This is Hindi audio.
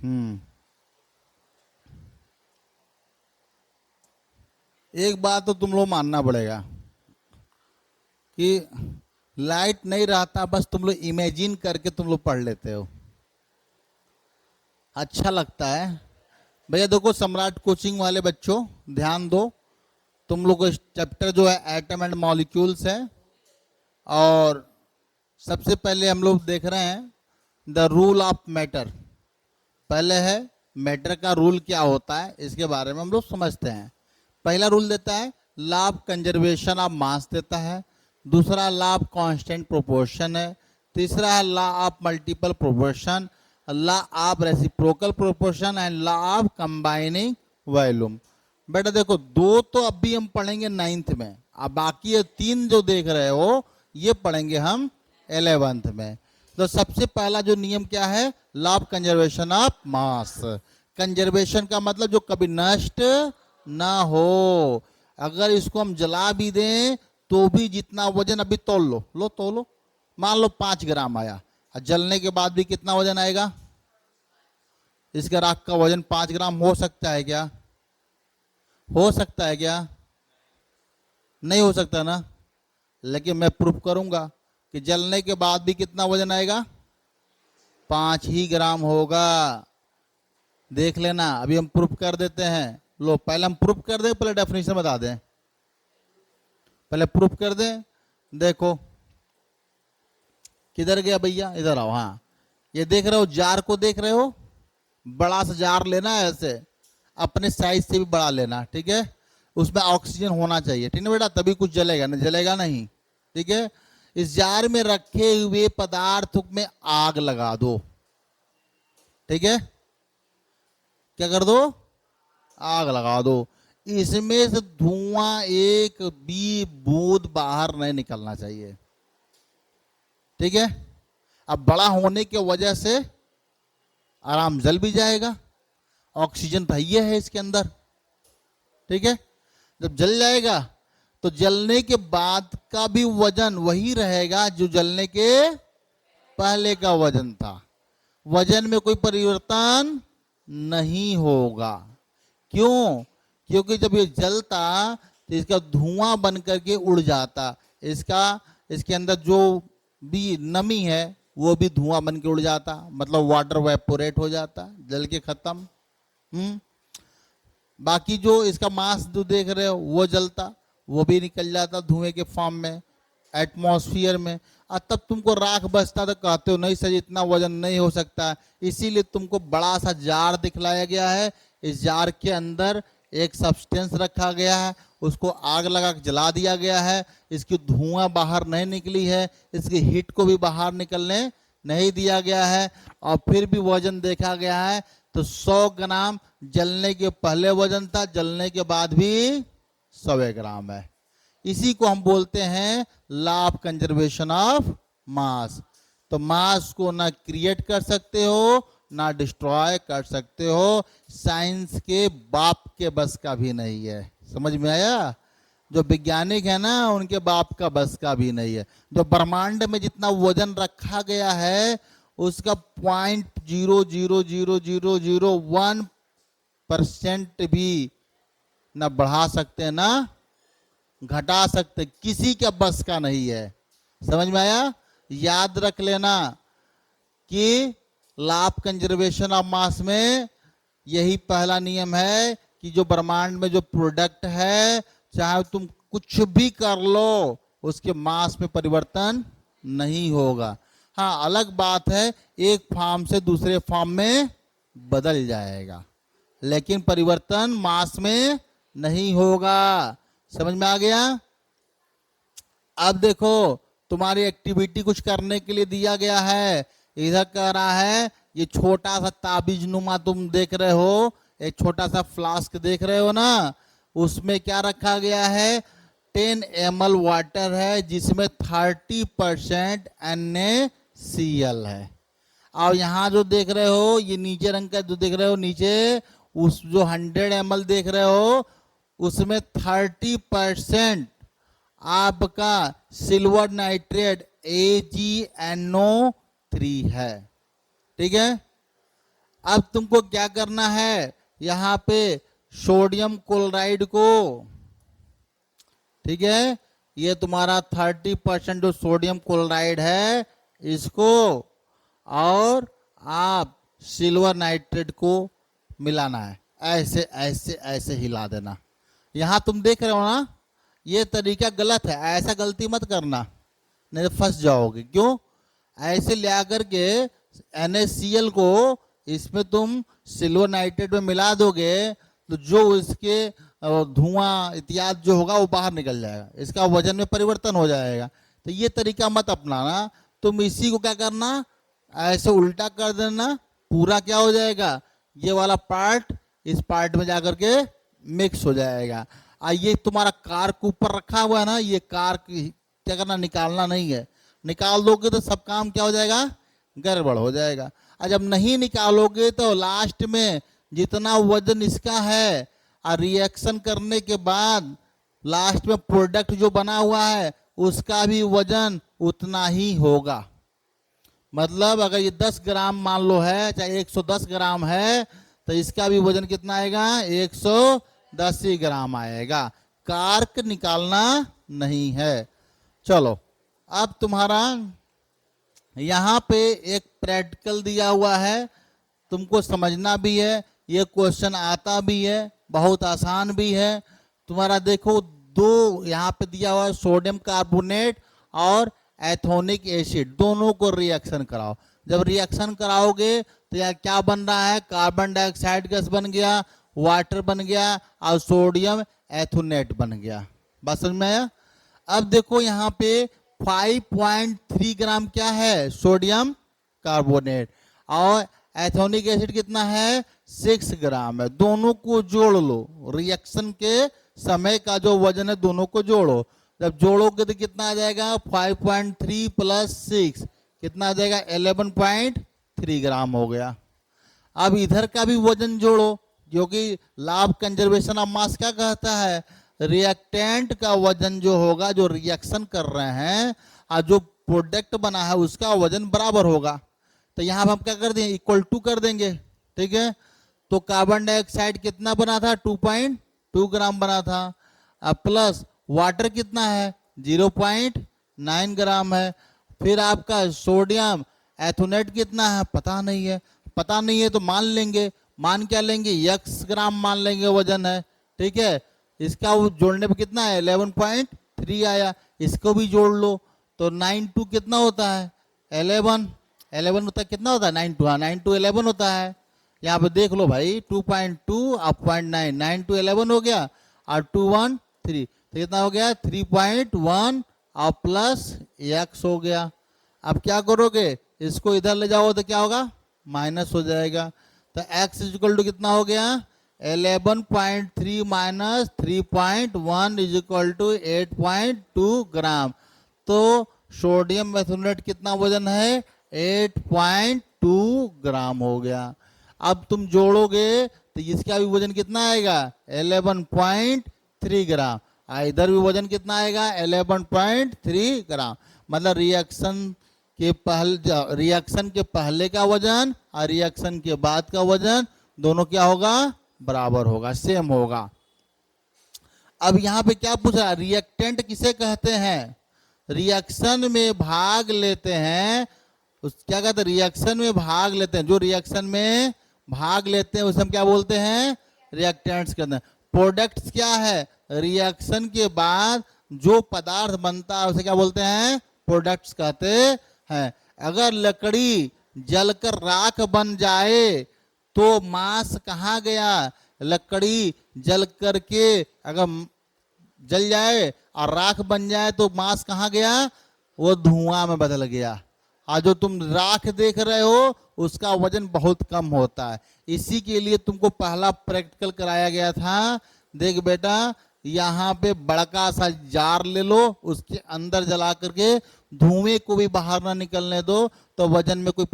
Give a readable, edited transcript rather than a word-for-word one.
हम्म एक बात तो तुम लोग मानना पड़ेगा कि लाइट नहीं रहता, बस तुम लोग इमेजिन करके तुम लोग पढ़ लेते हो, अच्छा लगता है। भैया देखो, सम्राट कोचिंग वाले बच्चों ध्यान दो, तुम लोग को चैप्टर जो है एटम एंड मॉलिक्यूल्स है, और सबसे पहले हम लोग देख रहे हैं द रूल ऑफ मैटर। पहले है मैटर का रूल क्या होता है, इसके बारे में हम लोग समझते हैं। पहला रूल देता है law of conservation of mass देता है, दूसरा लॉ ऑफ कांस्टेंट प्रोपोर्शन है, तीसरा है law of multiple proportion, law of reciprocal proportion and law of combining volume. बेटा देखो, दो तो अभी हम पढ़ेंगे 9th में, अब बाकी ये तीन जो देख रहे हो ये पढ़ेंगे हम 11th में। तो सबसे पहला जो नियम क्या है, law of conservation of mass. Conservation का मतलब जो कभी नष्ट ना हो, अगर इसको हम जला भी दें तो भी जितना वजन, अभी तोल लो तोलो, मान लो 5 ग्राम आया, और जलने के बाद भी कितना वजन आएगा, इसके राख का वजन 5 ग्राम हो सकता है क्या? हो सकता है क्या? नहीं हो सकता ना। लेकिन मैं प्रूफ करूंगा कि जलने के बाद भी कितना वजन आएगा, 5 ही ग्राम होगा। देख लेना, अभी हम प्रूफ कर देते हैं। लो पहले हम प्रूफ कर दें, पहले डेफिनेशन बता दें, पहले प्रूफ कर दें। देखो किधर गया भैया, इधर आओ। हाँ, ये देख रहे हो जार को, देख रहे हो, बड़ा सा जार लेना है, ऐसे अपने साइज से भी बड़ा लेना, ठीक है। उसमें ऑक्सीजन होना चाहिए, ठीक है बेटा, तभी कुछ जलेगा, नहीं जलेगा नहीं, ठीक है। इस जार में रखे हुए पदार्थ में आग लगा दो, ठीक है। क्या कर दो, आग लगा दो। इसमें से धुआं एक भी बूंद बाहर नहीं निकलना चाहिए, ठीक है। अब बड़ा होने की वजह से आराम जल भी जाएगा, ऑक्सीजन तो ये है इसके अंदर, ठीक है। जब जल जाएगा तो जलने के बाद का भी वजन वही रहेगा जो जलने के पहले का वजन था, वजन में कोई परिवर्तन नहीं होगा। क्यों? क्योंकि जब ये जलता तो इसका धुआं बन करके उड़ जाता, इसके अंदर जो भी नमी है वो भी धुआं बन के उड़ जाता, मतलब वाटर वेपोरेट हो जाता, जल के खत्म। बाकी जो इसका मास जो देख रहे हो वो जलता, वो भी निकल जाता धुएं के फॉर्म में एटमॉस्फेयर में। और तब तुमको राख बचता, तो कहते हो नहीं सर इतना वजन नहीं हो सकता, इसीलिए तुमको बड़ा सा जार दिखलाया गया है। इस जार के अंदर एक सब्सटेंस रखा गया है, उसको आग लगा के जला दिया गया है, इसकी धुआं बाहर नहीं निकली है, इसकी हीट को भी बाहर निकलने नहीं दिया गया है, और फिर भी वजन देखा गया है तो 100 ग्राम जलने के पहले वजन था, जलने के बाद भी 100 ग्राम है। इसी को हम बोलते हैं law of conservation of mass. तो मास को ना क्रिएट कर सकते हो ना डिस्ट्रॉय कर सकते हो, साइंस के बाप के बस का भी नहीं है। समझ में आया? जो वैज्ञानिक है ना उनके बाप का बस का भी नहीं है। जो ब्रह्मांड में जितना वजन रखा गया है उसका 0.00001% भी ना बढ़ा सकते ना घटा सकते, किसी के बस का नहीं है। समझ में आया? याद रख लेना कि law of conservation of mass में यही पहला नियम है कि जो ब्रह्मांड में जो प्रोडक्ट है, चाहे तुम कुछ भी कर लो, उसके मास में परिवर्तन नहीं होगा। हाँ, अलग बात है एक फॉर्म से दूसरे फॉर्म में बदल जाएगा, लेकिन परिवर्तन मास में नहीं होगा। समझ में आ गया? अब देखो, तुम्हारी एक्टिविटी कुछ करने के लिए दिया गया है। इधर कह रहा है ये छोटा सा ताबीज नुमा तुम देख रहे हो, एक छोटा सा फ्लास्क देख रहे हो ना, उसमें क्या रखा गया है, 10 ml वाटर है जिसमें 30% NaCl है। और यहाँ जो देख रहे हो ये नीचे रंग का जो देख रहे हो नीचे, उस जो 100 ml देख रहे हो उसमें 30% आपका सिल्वर नाइट्रेट AgNO3 है, ठीक है। अब तुमको क्या करना है, यहाँ पे सोडियम क्लोराइड को, ठीक है, ये तुम्हारा 30% जो सोडियम क्लोराइड है इसको, और आप सिल्वर नाइट्रेट को मिलाना है, ऐसे ऐसे ऐसे हिला देना। यहां तुम देख रहे हो ना, ये तरीका गलत है, ऐसा गलती मत करना, नहीं तो फंस जाओगे। क्यों? ऐसे ले आकर के NaCl को इसमें तुम सिल्वर नाइट्रेट में मिला दोगे तो जो इसके धुआं इत्यादि जो होगा वो बाहर निकल जाएगा, इसका वजन में परिवर्तन हो जाएगा। तो ये तरीका मत अपनाना, तुम इसी को क्या करना, ऐसे उल्टा कर देना, पूरा क्या हो जाएगा, ये वाला पार्ट इस पार्ट में जाकर के मिक्स हो जाएगा। ये तुम्हारा कार्क ऊपर रखा हुआ है ना, ये कार्क क्या करना, निकालना नहीं है, निकाल दोगे तो सब काम क्या हो जाएगा, गड़बड़ हो जाएगा। और जब नहीं निकालोगे तो लास्ट में जितना वजन इसका है और रिएक्शन करने के बाद लास्ट में प्रोडक्ट जो बना हुआ है उसका भी वजन उतना ही होगा। मतलब अगर ये 10 ग्राम मान लो है, चाहे 110 ग्राम है, तो इसका भी वजन कितना आएगा, 110 ही ग्राम आएगा। कार्क निकालना नहीं है। चलो, अब तुम्हारा यहां पे एक प्रैक्टिकल दिया हुआ है, तुमको समझना भी है, ये क्वेश्चन आता भी है, बहुत आसान भी है। तुम्हारा देखो, दो यहाँ पे दिया हुआ है, सोडियम कार्बोनेट और एथोनिक एसिड, दोनों को रिएक्शन कराओ। जब रिएक्शन कराओगे तो यहाँ क्या बन रहा है, कार्बन डाइऑक्साइड गैस बन गया, वाटर बन गया और सोडियम एथोनेट बन गया। बात समझ में आया? अब देखो यहाँ पे 5.3 ग्राम क्या है, सोडियम कार्बोनेट, और एथोनिक एसिड कितना है, 6 ग्राम है। दोनों को जोड़ लो, रिएक्शन के समय का जो वजन है दोनों को जोड़ो। जब जोड़ोगे तो कितना आ जाएगा, 5.3 प्लस 6 कितना आ जाएगा, 11.3 ग्राम हो गया। अब इधर का भी वजन जोड़ो, क्योंकि law of conservation of mass क्या कहता है, रिएक्टेंट का वजन जो होगा, जो रिएक्शन कर रहे हैं और जो प्रोडक्ट बना है उसका वजन बराबर होगा। तो यहाँ हम क्या कर देंगे, इक्वल टू कर देंगे, ठीक है। तो कार्बन डाइऑक्साइड कितना बना था, 2.2 ग्राम बना था, अब प्लस वाटर कितना है, 0.9 ग्राम है। फिर आपका सोडियम एथोनेट कितना है, पता नहीं है। पता नहीं है तो मान लेंगे, मान क्या लेंगे, x ग्राम मान लेंगे वजन है, ठीक है। इसका वो जोड़ने पे कितना है, 11.3 आया, इसको भी जोड़ लो तो 9 कितना होता है, 11 होता है, कितना होता है, 9 11 होता है। यहाँ पे देख लो भाई, 2.2 और 0.9, 9 11 हो गया, और 2 1 3, तो कितना हो गया, 3.1 और प्लस x हो गया। अब क्या करोगे, इसको इधर ले जाओ तो क्या होगा, माइनस हो जाएगा। तो x इक्वल टू कितना हो गया, 11.3 माइनस 3.1 इज इक्वल टू 8.2 ग्राम। तो सोडियम एथोनेट कितना वजन है, 8.2 ग्राम हो गया। अब तुम जोड़ोगे तो इसका भी वजन कितना आएगा, 11.3 ग्राम, इधर भी वजन कितना आएगा, 11.3 ग्राम। मतलब रिएक्शन के पहले का वजन और रिएक्शन के बाद का वजन दोनों क्या होगा, बराबर होगा, सेम होगा। अब यहाँ पे क्या पूछा, रिएक्टेंट किसे कहते हैं, रिएक्शन में भाग लेते हैं, क्या कहते हैं, रिएक्शन में भाग लेते हैं, जो रिएक्शन में भाग लेते हैं उसे हम क्या बोलते हैं, रिएक्टेंट्स कहते हैं। प्रोडक्ट्स क्या है, रिएक्शन के बाद जो पदार्थ बनता है उसे क्या बोलते हैं, प्रोडक्ट्स कहते हैं। अगर लकड़ी जलकर राख बन जाए तो मांस कहाँ गया, लकड़ी जल करके अगर जल जाए और राख बन जाए तो मांस कहाँ गया, वो धुआं में बदल गया। और जो तुम राख देख रहे हो उसका वजन बहुत कम होता है। इसी के लिए तुमको पहला प्रैक्टिकल कराया गया था। देख बेटा, यहाँ पे बड़का सा जार ले लो, उसके अंदर जला करके धुएं को भी बाहर ना निकलने दो, तो वजन में कोई